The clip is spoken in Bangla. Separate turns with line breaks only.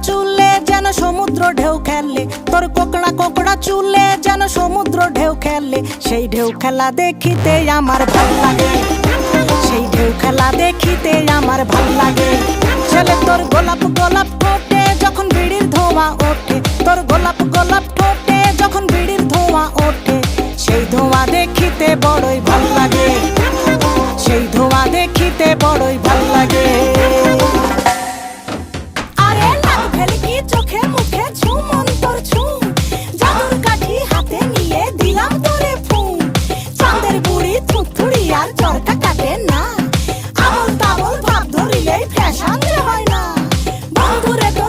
চুলে যেন সমুদ্র ঢেউ খেলে, তোর কোকড়া কোকড়া চুলে যেন সমুদ্র ঢেউ খেলে। সেই ঢেউ খেলা দেখিতে আমার ভাল লাগে, সেই ঢেউ খেলা দেখিতে আমার ভাল লাগে। ছেলে তোর গোলাপ গোলাপ ঠোঁট